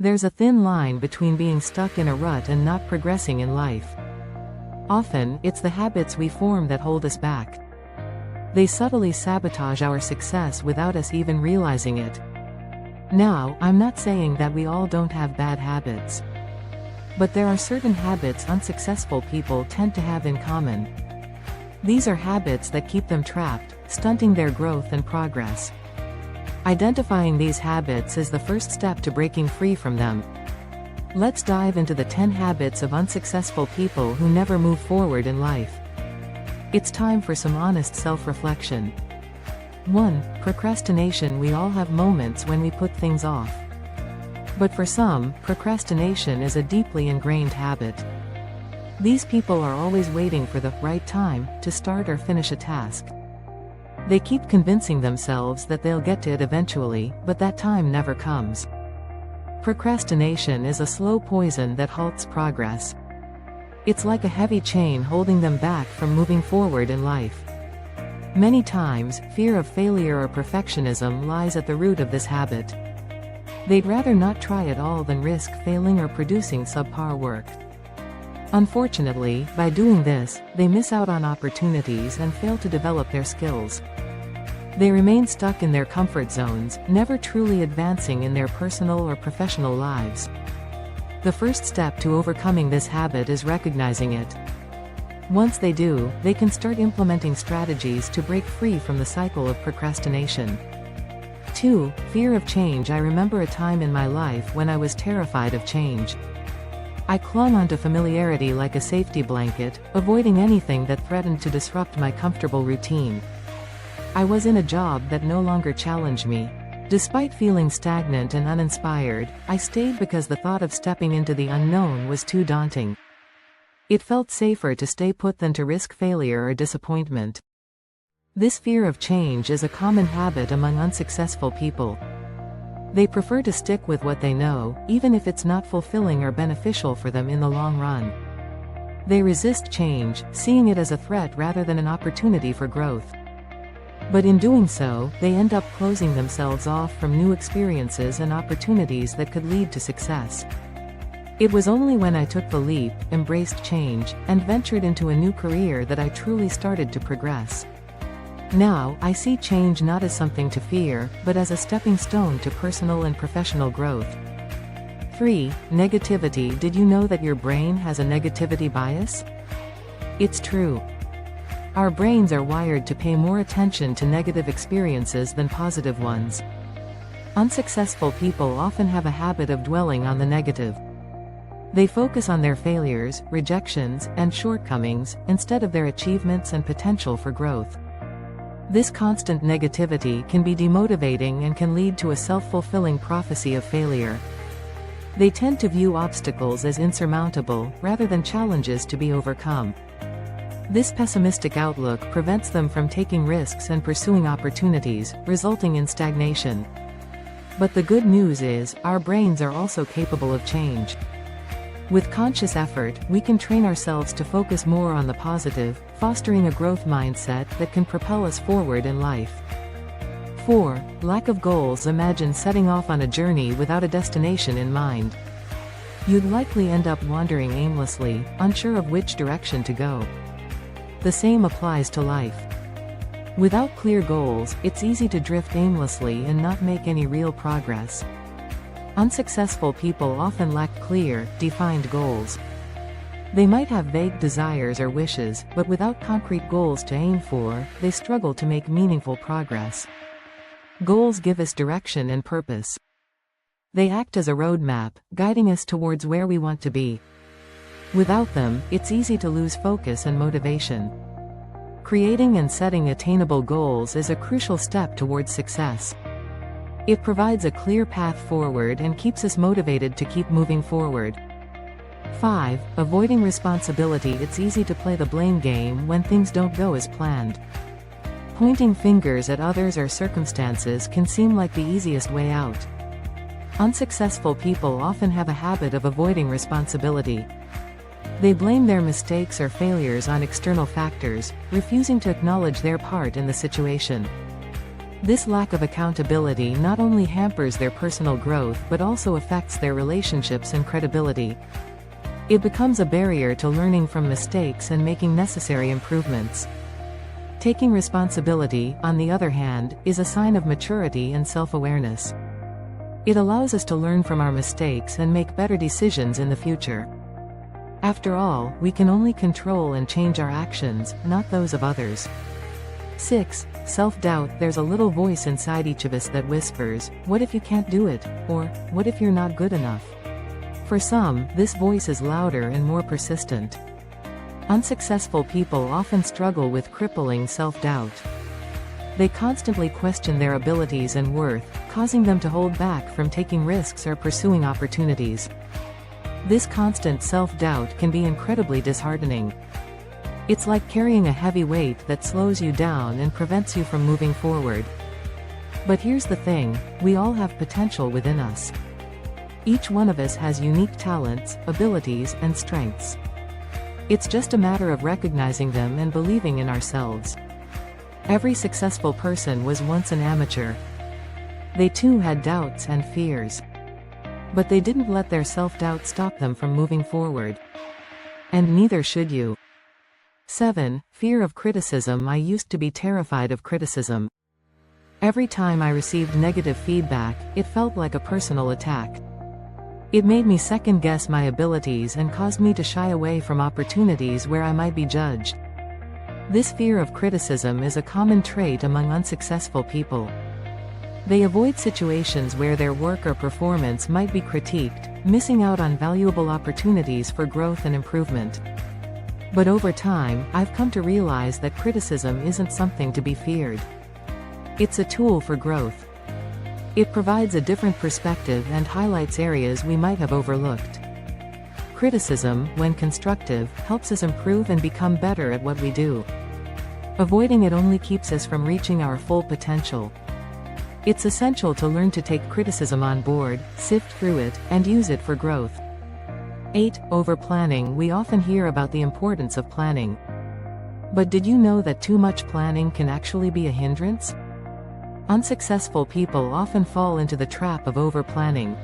There's a thin line between being stuck in a rut and not progressing in life. Often, it's the habits we form that hold us back. They subtly sabotage our success without us even realizing it. Now, I'm not saying that we all don't have bad habits. But there are certain habits unsuccessful people tend to have in common. These are habits that keep them trapped, stunting their growth and progress. Identifying these habits is the first step to breaking free from them. Let's dive into the 10 habits of unsuccessful people who never move forward in life. It's time for some honest self-reflection. 1. Procrastination. We all have moments when we put things off. But for some, procrastination is a deeply ingrained habit. These people are always waiting for the right time to start or finish a task. They keep convincing themselves that they'll get to it eventually, but that time never comes. Procrastination is a slow poison that halts progress. It's like a heavy chain holding them back from moving forward in life. Many times, fear of failure or perfectionism lies at the root of this habit. They'd rather not try at all than risk failing or producing subpar work. Unfortunately, by doing this, they miss out on opportunities and fail to develop their skills. They remain stuck in their comfort zones, never truly advancing in their personal or professional lives. The first step to overcoming this habit is recognizing it. Once they do, they can start implementing strategies to break free from the cycle of procrastination. 2. Fear of change. I remember a time in my life when I was terrified of change. I clung onto familiarity like a safety blanket, avoiding anything that threatened to disrupt my comfortable routine. I was in a job that no longer challenged me. Despite feeling stagnant and uninspired, I stayed because the thought of stepping into the unknown was too daunting. It felt safer to stay put than to risk failure or disappointment. This fear of change is a common habit among unsuccessful people. They prefer to stick with what they know, even if it's not fulfilling or beneficial for them in the long run. They resist change, seeing it as a threat rather than an opportunity for growth. But in doing so, they end up closing themselves off from new experiences and opportunities that could lead to success. It was only when I took the leap, embraced change, and ventured into a new career that I truly started to progress. Now, I see change not as something to fear, but as a stepping stone to personal and professional growth. 3. Negativity. Did you know that your brain has a negativity bias? It's true. Our brains are wired to pay more attention to negative experiences than positive ones. Unsuccessful people often have a habit of dwelling on the negative. They focus on their failures, rejections, and shortcomings, instead of their achievements and potential for growth. This constant negativity can be demotivating and can lead to a self-fulfilling prophecy of failure. They tend to view obstacles as insurmountable, rather than challenges to be overcome. This pessimistic outlook prevents them from taking risks and pursuing opportunities, resulting in stagnation. But the good news is, our brains are also capable of change. With conscious effort, we can train ourselves to focus more on the positive, fostering a growth mindset that can propel us forward in life. 4. Lack of goals. Imagine setting off on a journey without a destination in mind. You'd likely end up wandering aimlessly, unsure of which direction to go. The same applies to life. Without clear goals, it's easy to drift aimlessly and not make any real progress. Unsuccessful people often lack clear, defined goals. They might have vague desires or wishes, but without concrete goals to aim for, they struggle to make meaningful progress. Goals give us direction and purpose. They act as a roadmap, guiding us towards where we want to be. Without them, it's easy to lose focus and motivation. Creating and setting attainable goals is a crucial step towards success. It provides a clear path forward and keeps us motivated to keep moving forward. 5. Avoiding responsibility. It's easy to play the blame game when things don't go as planned. Pointing fingers at others or circumstances can seem like the easiest way out. Unsuccessful people often have a habit of avoiding responsibility. They blame their mistakes or failures on external factors, refusing to acknowledge their part in the situation. This lack of accountability not only hampers their personal growth but also affects their relationships and credibility. It becomes a barrier to learning from mistakes and making necessary improvements. Taking responsibility, on the other hand, is a sign of maturity and self-awareness. It allows us to learn from our mistakes and make better decisions in the future. After all, we can only control and change our actions, not those of others. 6. Self-doubt. There's a little voice inside each of us that whispers, "What if you can't do it?" Or, "What if you're not good enough?" For some, this voice is louder and more persistent. Unsuccessful people often struggle with crippling self-doubt. They constantly question their abilities and worth, causing them to hold back from taking risks or pursuing opportunities. This constant self-doubt can be incredibly disheartening. It's like carrying a heavy weight that slows you down and prevents you from moving forward. But here's the thing, we all have potential within us. Each one of us has unique talents, abilities, and strengths. It's just a matter of recognizing them and believing in ourselves. Every successful person was once an amateur. They too had doubts and fears. But they didn't let their self-doubt stop them from moving forward. And neither should you. 7. Fear of criticism. I used to be terrified of criticism. Every time I received negative feedback, it felt like a personal attack. It made me second-guess my abilities and caused me to shy away from opportunities where I might be judged. This fear of criticism is a common trait among unsuccessful people. They avoid situations where their work or performance might be critiqued, missing out on valuable opportunities for growth and improvement. But over time, I've come to realize that criticism isn't something to be feared. It's a tool for growth. It provides a different perspective and highlights areas we might have overlooked. Criticism, when constructive, helps us improve and become better at what we do. Avoiding it only keeps us from reaching our full potential. It's essential to learn to take criticism on board, sift through it, and use it for growth. 8. Over-planning. We often hear about the importance of planning. But did you know that too much planning can actually be a hindrance? Unsuccessful people often fall into the trap of over-planning.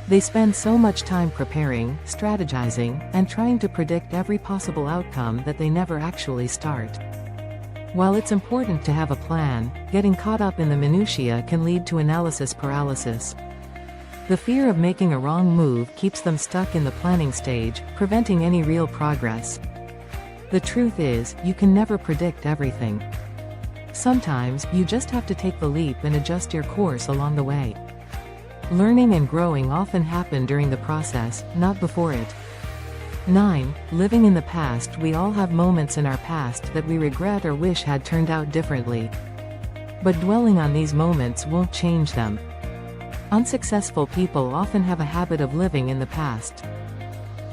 They spend so much time preparing, strategizing, and trying to predict every possible outcome that they never actually start. While it's important to have a plan, getting caught up in the minutiae can lead to analysis paralysis. The fear of making a wrong move keeps them stuck in the planning stage, preventing any real progress. The truth is, you can never predict everything. Sometimes, you just have to take the leap and adjust your course along the way. Learning and growing often happen during the process, not before it. 9. Living in the past. We all have moments in our past that we regret or wish had turned out differently. But dwelling on these moments won't change them. Unsuccessful people often have a habit of living in the past.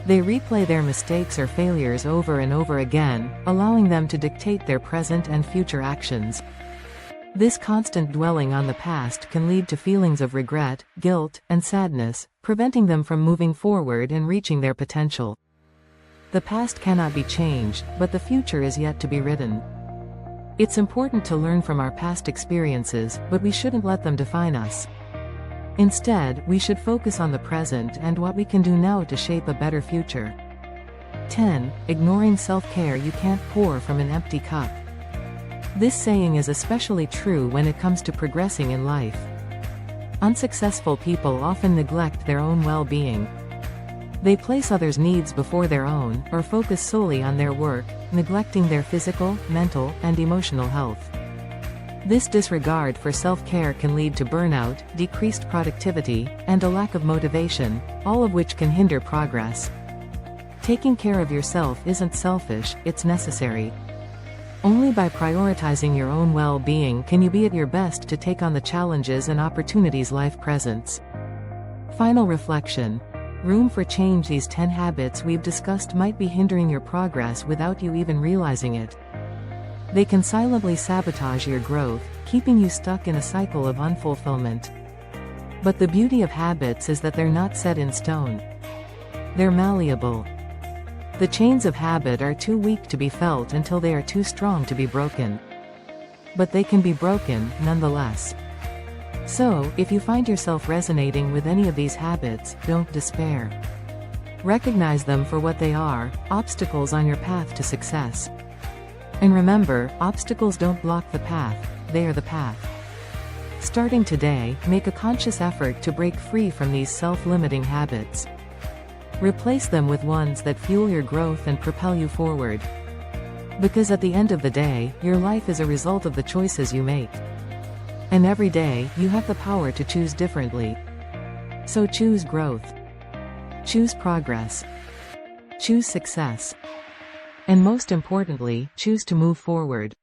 They replay their mistakes or failures over and over again, allowing them to dictate their present and future actions. This constant dwelling on the past can lead to feelings of regret, guilt, and sadness, preventing them from moving forward and reaching their potential. The past cannot be changed, but the future is yet to be written. It's important to learn from our past experiences, but we shouldn't let them define us. Instead, we should focus on the present and what we can do now to shape a better future. 10. Ignoring self-care. You can't pour from an empty cup. This saying is especially true when it comes to progressing in life. Unsuccessful people often neglect their own well-being. They place others' needs before their own, or focus solely on their work, neglecting their physical, mental, and emotional health. This disregard for self-care can lead to burnout, decreased productivity, and a lack of motivation, all of which can hinder progress. Taking care of yourself isn't selfish, it's necessary. Only by prioritizing your own well-being can you be at your best to take on the challenges and opportunities life presents. Final reflection. Room for change. These 10 habits we've discussed might be hindering your progress without you even realizing it. They can silently sabotage your growth, keeping you stuck in a cycle of unfulfillment. But the beauty of habits is that they're not set in stone. They're malleable. The chains of habit are too weak to be felt until they are too strong to be broken. but they can be broken, nonetheless. So, if you find yourself resonating with any of these habits, don't despair. Recognize them for what they are, obstacles on your path to success. And remember, obstacles don't block the path, they are the path. Starting today, make a conscious effort to break free from these self-limiting habits. Replace them with ones that fuel your growth and propel you forward. Because at the end of the day, your life is a result of the choices you make. And every day, you have the power to choose differently. So choose growth. Choose progress. Choose success. And most importantly, choose to move forward.